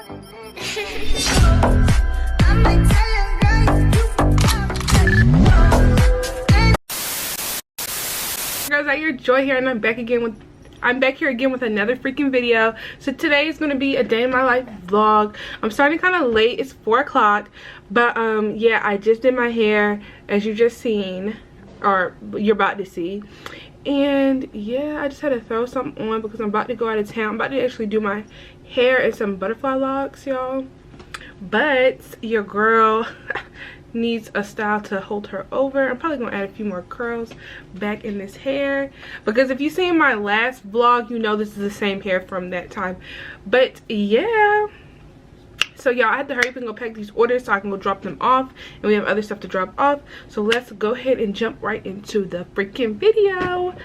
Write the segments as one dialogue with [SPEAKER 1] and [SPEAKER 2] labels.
[SPEAKER 1] Guys, I hear Joy here, and I'm back here again with another freaking video. So today is going to be a day in my life vlog. I'm starting kind of late. It's 4 o'clock, but yeah, I just did my hair, as you just seen, or you're about to see. And yeah, I just had to throw something on because I'm about to go out of town. I'm about to actually do my hair and some butterfly locks, y'all. But your girl needs a style to hold her over. I'm probably gonna add a few more curls back in this hair, because if you seen my last vlog, you know this is the same hair from that time. But yeah, so y'all, I had to hurry up and go pack these orders so I can go drop them off, and we have other stuff to drop off. So let's go ahead and jump right into the freaking video.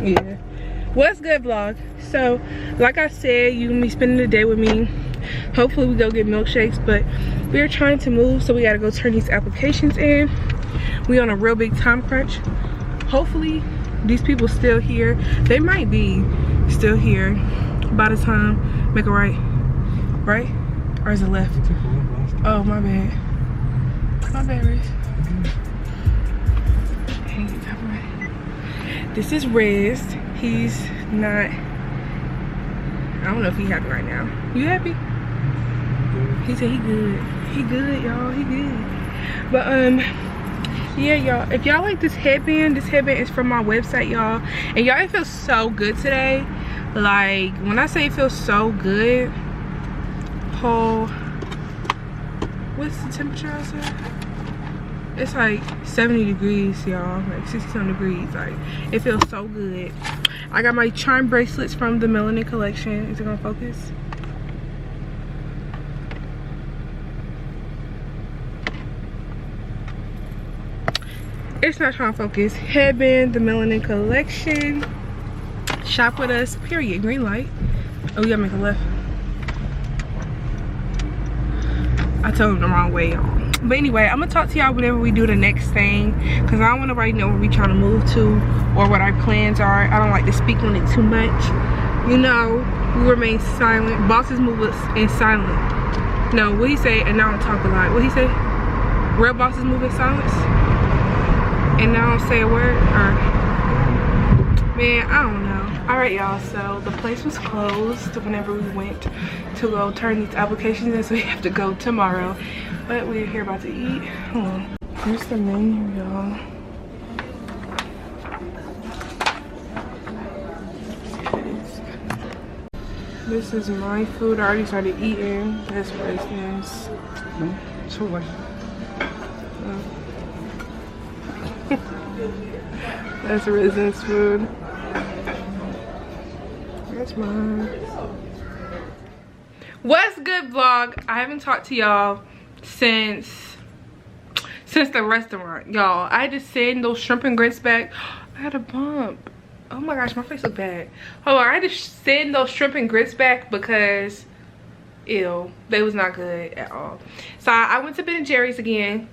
[SPEAKER 1] Yeah, what's good, vlog? So like I said, you can be spending the day with me. Hopefully we go get milkshakes, but we're trying to move, so we got to go turn these applications in. We on a real big time crunch. Hopefully these people still here. They might be still here by the time. Make a right, or is it left? Oh, my bad, Riz. This is Riz. He's not, I don't know if he's happy right now. You happy? He said he good. He good, y'all. He good. But yeah, y'all, if y'all like this headband is from my website, y'all. And y'all, it feels so good today. Like, when I say it feels so good, what's the temperature outside? It's like 70 degrees, y'all, like 60-some degrees. Like, it feels so good. I got my charm bracelets from the Melanin collection. Is it gonna focus? It's not trying to focus. Headband, the Melanin collection. Shop with us, period. Green light. Oh, we gotta make a left. I told him the wrong way, y'all. But anyway, I'm gonna talk to y'all whenever we do the next thing, because I don't want nobody to know where we trying to move to or what our plans are. I don't like to speak on it too much. You know, we remain silent. Bosses move us in silence. No, what he say? And now I don't talk a lot. What he say? Real bosses move in silence. And now I don't say a word. Or man, I don't know. All right, y'all. So the place was closed whenever we went to go turn these applications in, so we have to go tomorrow. But we're here about to eat. Hold on. Here's the menu, y'all. This is my food. I already started eating. That's business. So what? That's Rizen's food. That's mine. What's good, vlog? I haven't talked to y'all since the restaurant, y'all. I had to send those shrimp and grits back. I had a bump. Oh my gosh, my face look bad. Hold on, I had to send those shrimp and grits back because ew, they was not good at all. So I went to Ben & Jerry's again.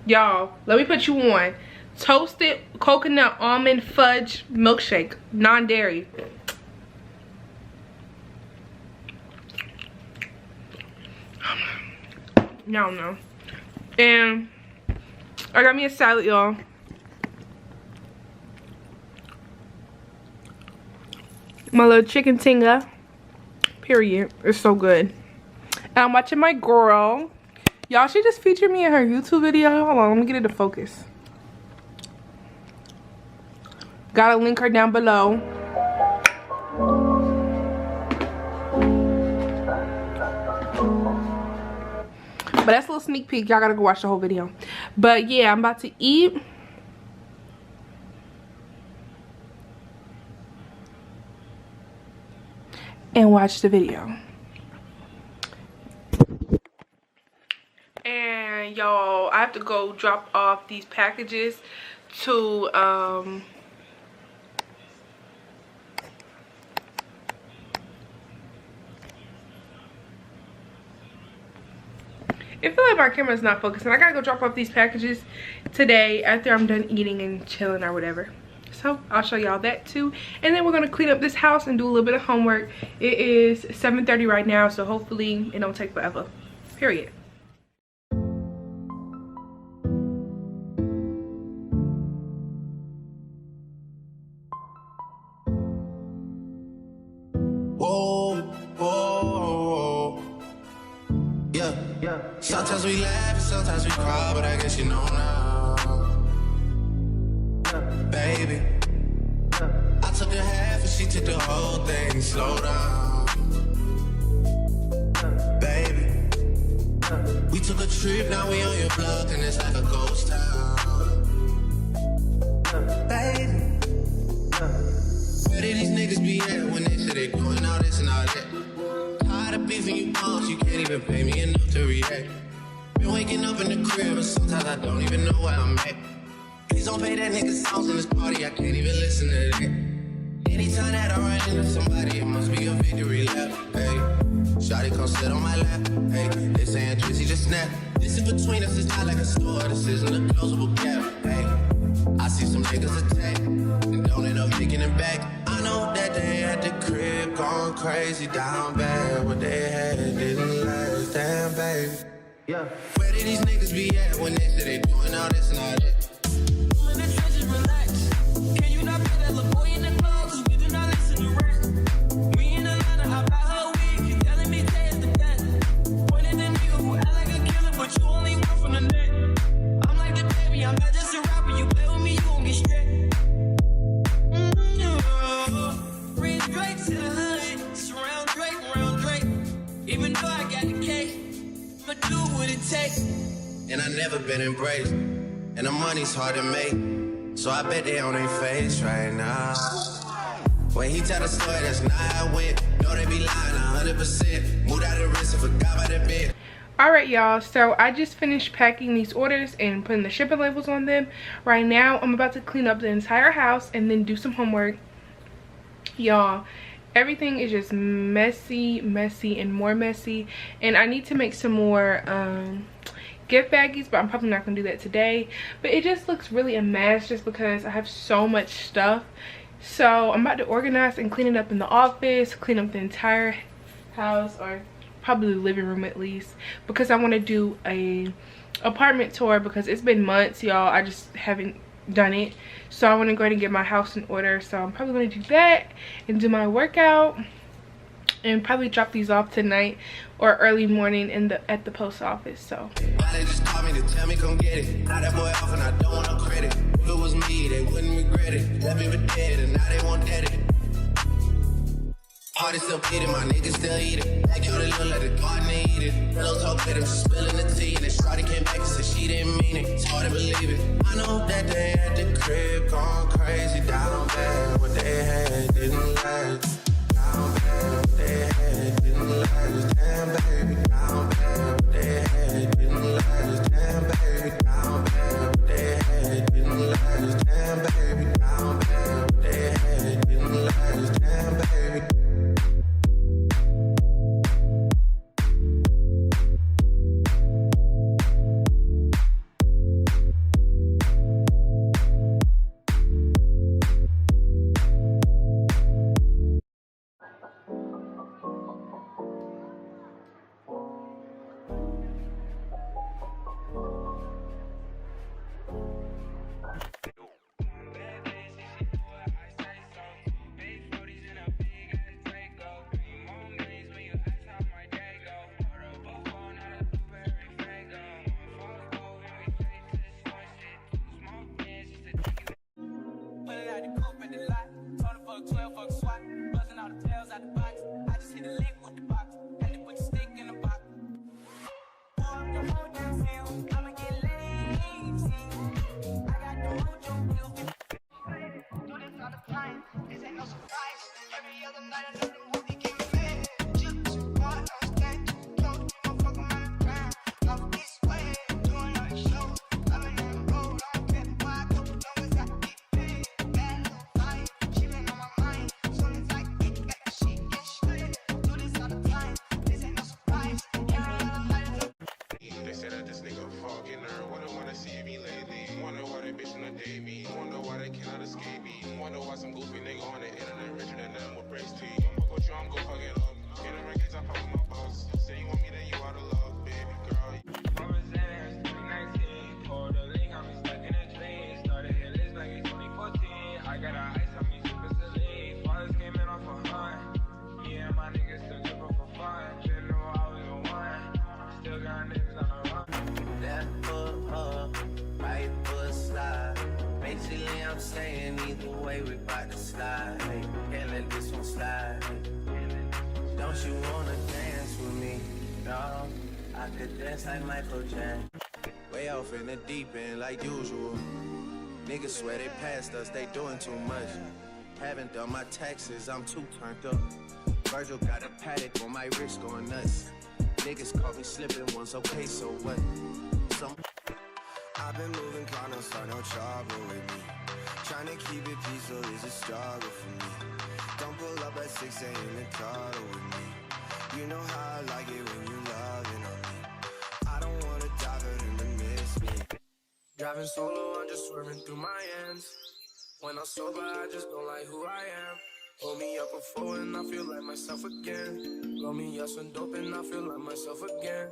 [SPEAKER 1] Y'all, let me put you on. Toasted coconut almond fudge milkshake, non-dairy. Y'all know. And I got me a salad, y'all. My little chicken tinga. Period. It's so good. And I'm watching my girl. Y'all, she just featured me in her YouTube video. Hold on, let me get it to focus. Gotta link her down below. But that's a little sneak peek. Y'all gotta go watch the whole video. But yeah, I'm about to eat. And watch the video. And y'all, I have to go drop off these packages to I feel like my camera's not focusing. I gotta go drop off these packages today after I'm done eating and chilling or whatever. So I'll show y'all that too. And then we're gonna clean up this house and do a little bit of homework. It is 7:30 right now, so hopefully it don't take forever. Period.
[SPEAKER 2] Sometimes we laugh, sometimes we cry, but I guess you know now, baby. I took a half and she took the whole thing. Slow down, baby. We took a trip, now we on your block and it's like a ghost town, baby. Where did these niggas be at when they say they doing all this and all that? Tired of beefing you punks, you can't even pay me enough to react. Been waking up in the crib and sometimes I don't even know where I'm at. Please don't pay that nigga songs in this party, I can't even listen to that. Anytime that I run into somebody, it must be a victory lap. Hey, shawty come sit on my lap. Hey, they saying Drizzy just snap. This in between us, it's not like a store, this isn't a closable gap. Hey, I see some niggas attack and don't end up making it back. I know that they at the crib going crazy down bad. What they had didn't last, damn baby. Yeah. Where did these niggas be at when they say they doing all this and all that? In the trenches, relax. Can you not put that little boy in the club? Cause we do not listen to rap. We in Atlanta, hop out her wig. You telling me Tay is the best. Point at the nigga who act like a killer, but you only one from the neck. I'm like the baby, I'm not just a rapper. You play with me, you gon' get straight. Bring Drake to the hood. Surround Drake, round Drake. Even though I got the cake, but do what it takes. And I never been embraced, and the money's hard to make, so I bet they on their face right now. When he tell the story, that's not how I went. No, they be lying 100%. Moved out of the wrist and forgot about the bed.
[SPEAKER 1] Alright y'all, so I just finished packing these orders and putting the shipping labels on them. Right now I'm about to clean up the entire house and then do some homework. Y'all, everything is just messy and more messy, and I need to make some more gift baggies, but I'm probably not gonna do that today. But it just looks really a mess just because I have so much stuff. So I'm about to organize and clean it up in the office, clean up the entire house, or probably the living room at least, because I want to do a apartment tour because it's been months, y'all. I just haven't done it, so I want to go ahead and get my house in order. So I'm probably going to do that and do my workout and probably drop these off tonight or early morning at the post office. So
[SPEAKER 2] they just called me to tell me come get it. Now that boy off and I don't want no credit. If it was me, they wouldn't regret it. Left me for dead and now they want that it. Party still eating, my niggas still eat it. Like yo, they look like the garden, they eat it. Pillow talk with him, she spilling the tea. And then Shawty came back and said she didn't mean it. It's hard to believe it. I know that they at the crib going crazy down bad. What they had didn't last. Down bad, what they had didn't last. Damn baby, down bad, what they had didn't last. Damn baby, down bad, what they had didn't last. Damn baby, down bad, what they had didn't last. Damn baby. see me lately. Wonder why they bitch wanna date me. Wonder why they cannot escape me. Wonder why some goofy nigga on the internet richer than them with brace teeth. Fuck with you, I'm gon' fuck it up. Get a records, I fuck with my boss. Say you want me, then you out of love, baby girl. I was in 2019. Poured a link, I'm stuck in a dream. Started hit list back in 2014. I got a ice on me, super silly. Fathers came in off a hunt. Me and my niggas still tripping for fun. Didn't know I was the one. Still got niggas on the run.
[SPEAKER 3] Left foot up, right foot slide. Basically, I'm saying either way, we bout to slide. Hey, can't let this one slide. Hey, don't you wanna dance with me? No, I could dance like Michael Jackson. Way off in the deep end, like usual. Niggas swear they passed us, they doing too much. Haven't done my taxes, I'm too turned up. Virgil got a paddock on my wrist going nuts. Niggas caught me slipping once, okay, so what?
[SPEAKER 4] I've been moving, kinda start no trouble with me. Trying to keep it peaceful is a struggle for me. Don't pull up at 6 a.m. and cuddle with me. You know how I like it when you loving on me. I don't wanna divert in the miss me. Driving solo, I'm just swerving through my ends. When I'm sober, I just don't like who I am. Hold me up before and I feel like myself again. Roll me up some dope and I feel like myself again.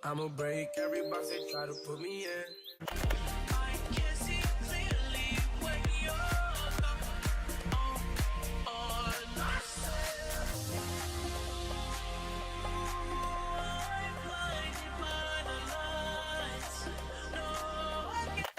[SPEAKER 4] I'ma break every box they try to put me in.
[SPEAKER 5] I can see clearly when you're on myself. I'm blinded by the lights. No, I can't.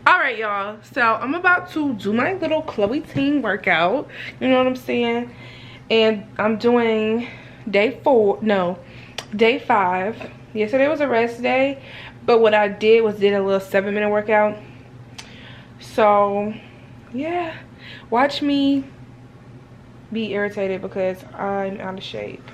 [SPEAKER 1] Alright, y'all, so I'm about to do my little Chloe Ting workout, you know what I'm saying, and I'm doing day 5. Yesterday was a rest day, but what I did was did a little 7-minute workout. So yeah, watch me be irritated because I'm out of shape.